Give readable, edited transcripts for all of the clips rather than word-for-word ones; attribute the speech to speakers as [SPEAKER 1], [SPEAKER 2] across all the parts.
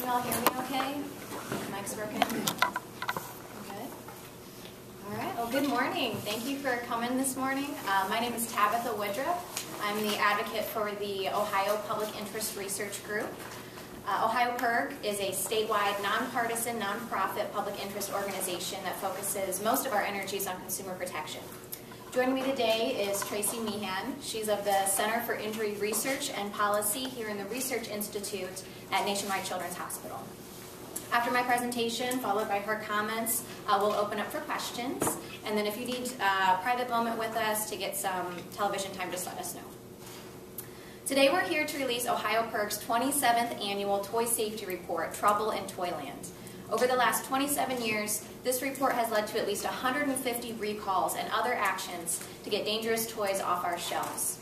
[SPEAKER 1] Can you all hear me okay? Mic's working? Good. All right. Well, good morning. Thank you for coming this morning. My name is Tabitha Woodruff. I'm the advocate for the Ohio Public Interest Research Group. Ohio PIRG is a statewide, nonpartisan, nonprofit public interest organization that focuses most of our energies on consumer protection. Joining me today is Tracy Mehan. She's of the Center for Injury Research and Policy here in the Research Institute at Nationwide Children's Hospital. After my presentation, followed by her comments, we'll open up for questions. And then if you need a private moment with us to get some television time, just let us know. Today we're here to release Ohio PIRG's 27th annual Toy Safety Report, Trouble in Toyland. Over the last 27 years, this report has led to at least 150 recalls and other actions to get dangerous toys off our shelves.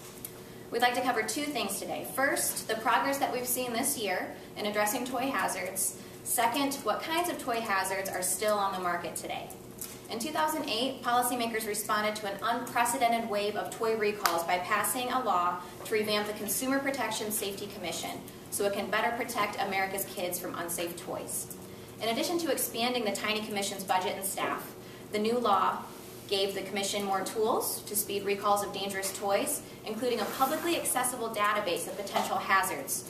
[SPEAKER 1] We'd like to cover two things today. First, the progress that we've seen this year in addressing toy hazards. Second, what kinds of toy hazards are still on the market today. In 2008, policymakers responded to an unprecedented wave of toy recalls by passing a law to revamp the Consumer Protection Safety Commission so it can better protect America's kids from unsafe toys. In addition to expanding the Tiny Commission's budget and staff, the new law gave the Commission more tools to speed recalls of dangerous toys, including a publicly accessible database of potential hazards,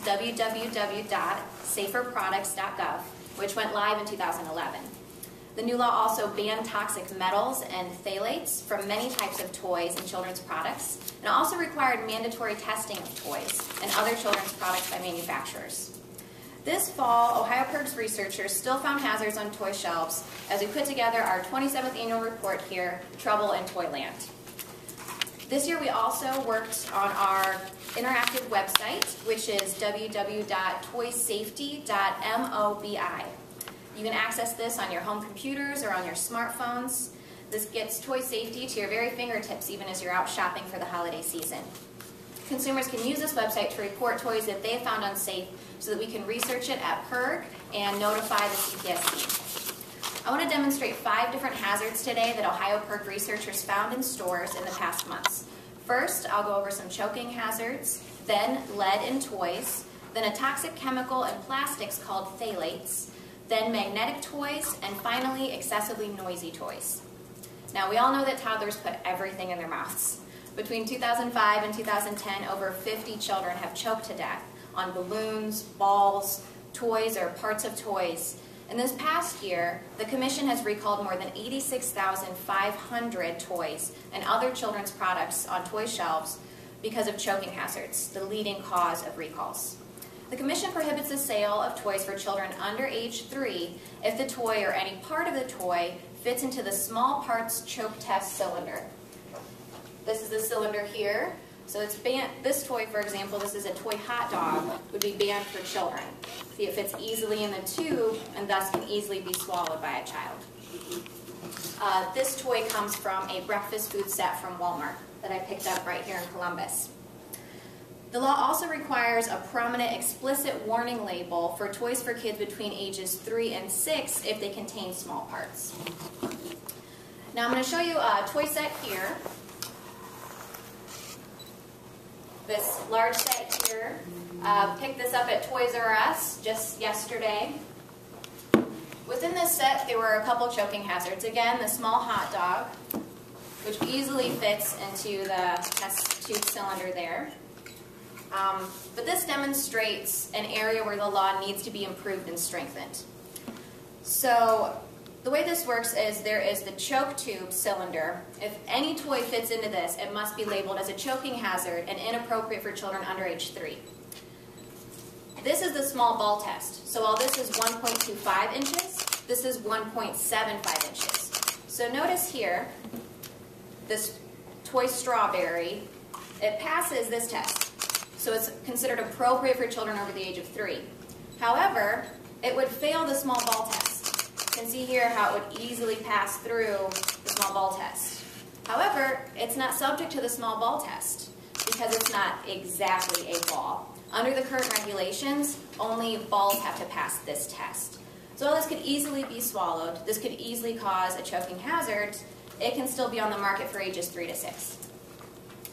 [SPEAKER 1] www.saferproducts.gov, which went live in 2011. The new law also banned toxic metals and phthalates from many types of toys and children's products, and also required mandatory testing of toys and other children's products by manufacturers. This fall, Ohio PIRG's researchers still found hazards on toy shelves as we put together our 27th annual report here, Trouble in Toyland. This year we also worked on our interactive website, which is www.toysafety.mobi. You can access this on your home computers or on your smartphones. This gets toy safety to your very fingertips even as you're out shopping for the holiday season. Consumers can use this website to report toys that they found unsafe so that we can research it at PIRG and notify the CPSC. I want to demonstrate 5 different hazards today that Ohio PIRG researchers found in stores in the past months. First, I'll go over some choking hazards, then lead in toys, then a toxic chemical in plastics called phthalates, then magnetic toys, and finally excessively noisy toys. Now, we all know that toddlers put everything in their mouths. Between 2005 and 2010, over 50 children have choked to death on balloons, balls, toys, or parts of toys. In this past year, the Commission has recalled more than 86,500 toys and other children's products on toy shelves because of choking hazards, the leading cause of recalls. The Commission prohibits the sale of toys for children under age 3 if the toy or any part of the toy fits into the small parts choke test cylinder. This is the cylinder here. So it's banned. This toy, for example, this is a toy hot dog, would be banned for children. See, it fits easily in the tube and thus can easily be swallowed by a child. This toy comes from a breakfast food set from Walmart that I picked up right here in Columbus. The law also requires a prominent explicit warning label for toys for kids between ages 3 and 6 if they contain small parts. Now I'm going to show you a toy set here. This large set here, picked this up at Toys R Us just yesterday. Within this set, there were a couple choking hazards. Again, the small hot dog, which easily fits into the test tube cylinder there. But this demonstrates an area where the law needs to be improved and strengthened. So the way this works is there is the choke tube cylinder. If any toy fits into this, it must be labeled as a choking hazard and inappropriate for children under age 3. This is the small ball test. So while this is 1.25 inches, this is 1.75 inches. So notice here, this toy strawberry, it passes this test. So it's considered appropriate for children over the age of 3. However, it would fail the small ball test. You can see here how it would easily pass through the small ball test. However, it's not subject to the small ball test because it's not exactly a ball. Under the current regulations, only balls have to pass this test. So while this could easily be swallowed, this could easily cause a choking hazard, it can still be on the market for ages 3 to 6.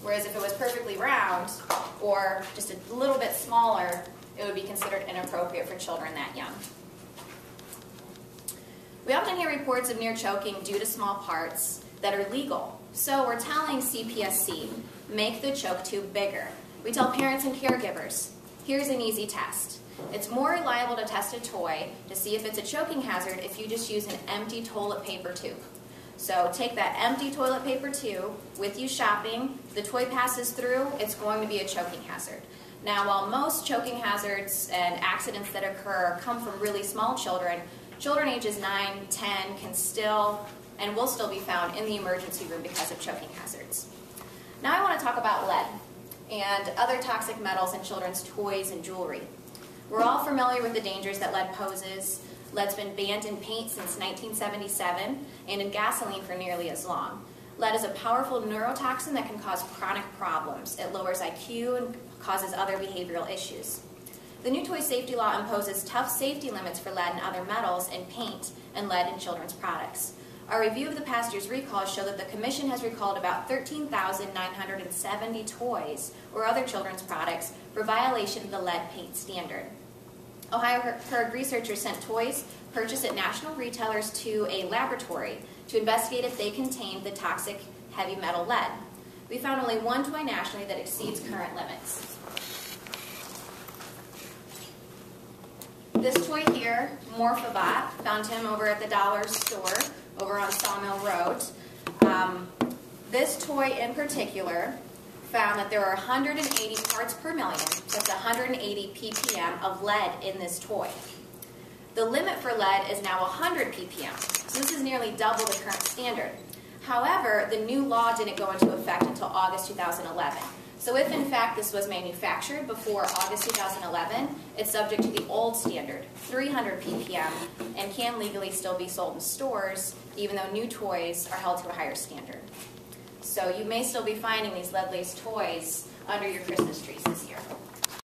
[SPEAKER 1] Whereas if it was perfectly round or just a little bit smaller, it would be considered inappropriate for children that young. We often hear reports of near choking due to small parts that are legal. So we're telling CPSC, make the choke tube bigger. We tell parents and caregivers, here's an easy test. It's more reliable to test a toy to see if it's a choking hazard if you just use an empty toilet paper tube. So take that empty toilet paper tube with you shopping, the toy passes through, it's going to be a choking hazard. Now, while most choking hazards and accidents that occur come from really small children, children ages 9, 10 can still and will still be found in the emergency room because of choking hazards. Now I want to talk about lead and other toxic metals in children's toys and jewelry. We're all familiar with the dangers that lead poses. Lead's been banned in paint since 1977 and in gasoline for nearly as long. Lead is a powerful neurotoxin that can cause chronic problems. It lowers IQ and causes other behavioral issues. The new toy safety law imposes tough safety limits for lead and other metals in paint and lead in children's products. Our review of the past year's recalls show that the Commission has recalled about 13,970 toys or other children's products for violation of the lead paint standard. Ohio PIRG researchers sent toys purchased at national retailers to a laboratory to investigate if they contained the toxic heavy metal lead. We found only one toy nationally that exceeds current limits. This toy here, Morphabot, found him over at the dollar store over on Sawmill Road. This toy in particular found that there are 180 parts per million, that's 180 ppm of lead in this toy. The limit for lead is now 100 ppm, so this is nearly double the current standard. However, the new law didn't go into effect until August 2011. So if in fact this was manufactured before August 2011, it's subject to the old standard, 300 ppm, and can legally still be sold in stores, even though new toys are held to a higher standard. So you may still be finding these lead-laced toys under your Christmas trees this year.